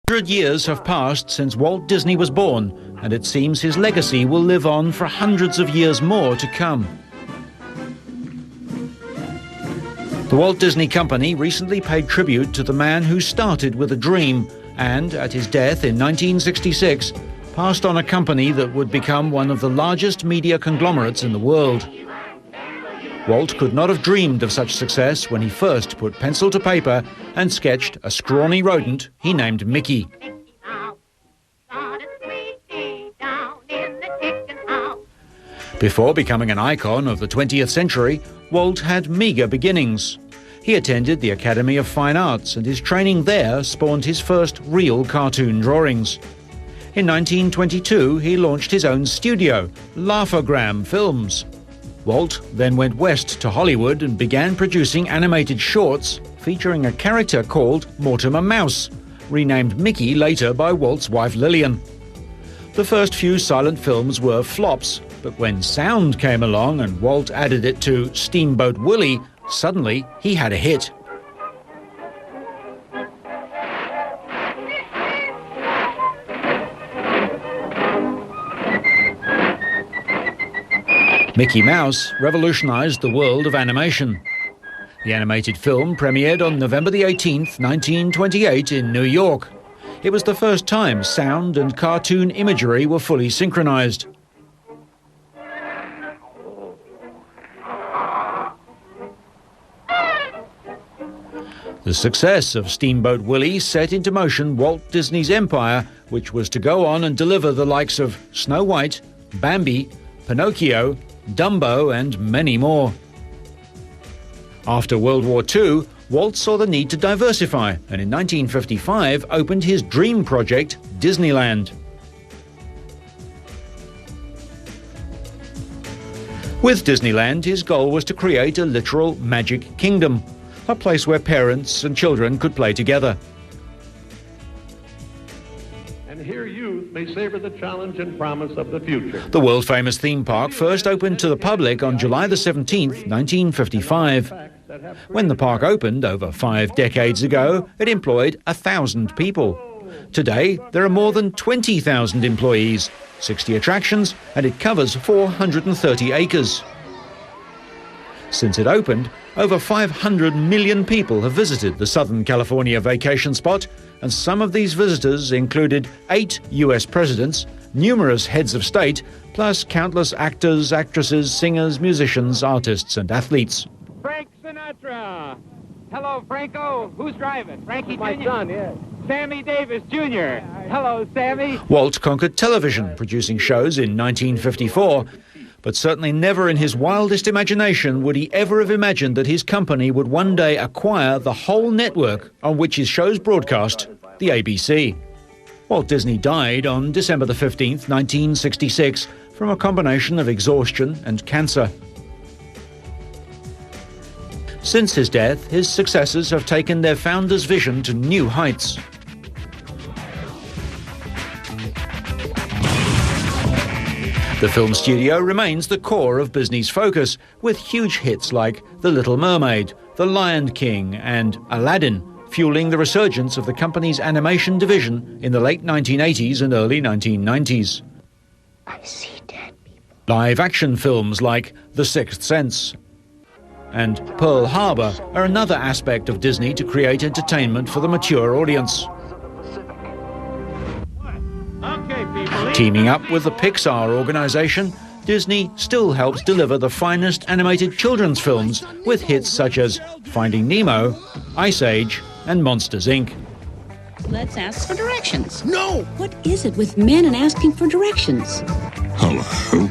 100 years have passed since Walt Disney was born, and it seems his legacy will live on for hundreds of years more to come. The Walt Disney Company recently paid tribute to the man who started with a dream and, at his death in 1966, passed on a company that would become one of the largest media conglomerates in the world. Walt could not have dreamed of such success when he first put pencil to paper and sketched a scrawny rodent he named Mickey. Before becoming an icon of the 20th century, Walt had meagre beginnings. He attended the Academy of Fine Arts, and his training there spawned his first real cartoon drawings. In 1922, he launched his own studio, Laugh-O-Gram Films. Walt then went west to Hollywood and began producing animated shorts featuring a character called Mortimer Mouse, renamed Mickey later by Walt's wife Lillian. The first few silent films were flops, but when sound came along and Walt added it to Steamboat Willie, suddenly he had a hit. Mickey Mouse revolutionized the world of animation. The animated film premiered on November the 18th, 1928 in New York. It was the first time sound and cartoon imagery were fully synchronized. The success of Steamboat Willie set into motion Walt Disney's empire, which was to go on and deliver the likes of Snow White, Bambi, Pinocchio, Dumbo and many more. After World War II, Walt saw the need to diversify and in 1955 opened his dream project, Disneyland. With Disneyland, his goal was to create a literal magic kingdom, a place where parents and children could play together. Here youth may savor the challenge and promise of the future. The world-famous theme park first opened to the public on July the 17th, 1955. When the park opened over 5 decades ago, it employed 1,000 people. Today, there are more than 20,000 employees, 60 attractions, and it covers 430 acres. Since it opened, over 500 million people have visited the Southern California vacation spot, and some of these visitors included 8 US presidents, numerous heads of state, plus countless actors, actresses, singers, musicians, artists and athletes. Frank Sinatra. Hello, Franco. Who's driving? Frankie My Jr.? son, yes. Sammy Davis Jr. Hello, Sammy. Walt conquered television, producing shows in 1954, but certainly never in his wildest imagination would he ever have imagined that his company would one day acquire the whole network on which his shows broadcast, the ABC. Walt Disney died on December the 15th, 1966, from a combination of exhaustion and cancer. Since his death, his successors have taken their founder's vision to new heights. The film studio remains the core of Disney's focus, with huge hits like The Little Mermaid, The Lion King and Aladdin, fueling the resurgence of the company's animation division in the late 1980s and early 1990s. I see dead people. Live-action films like The Sixth Sense and Pearl Harbor are another aspect of Disney to create entertainment for the mature audience. Teaming up with the Pixar organization, Disney still helps deliver the finest animated children's films with hits such as Finding Nemo, Ice Age, and Monsters, Inc. Let's ask for directions. No! What is it with men and asking for directions? Hello?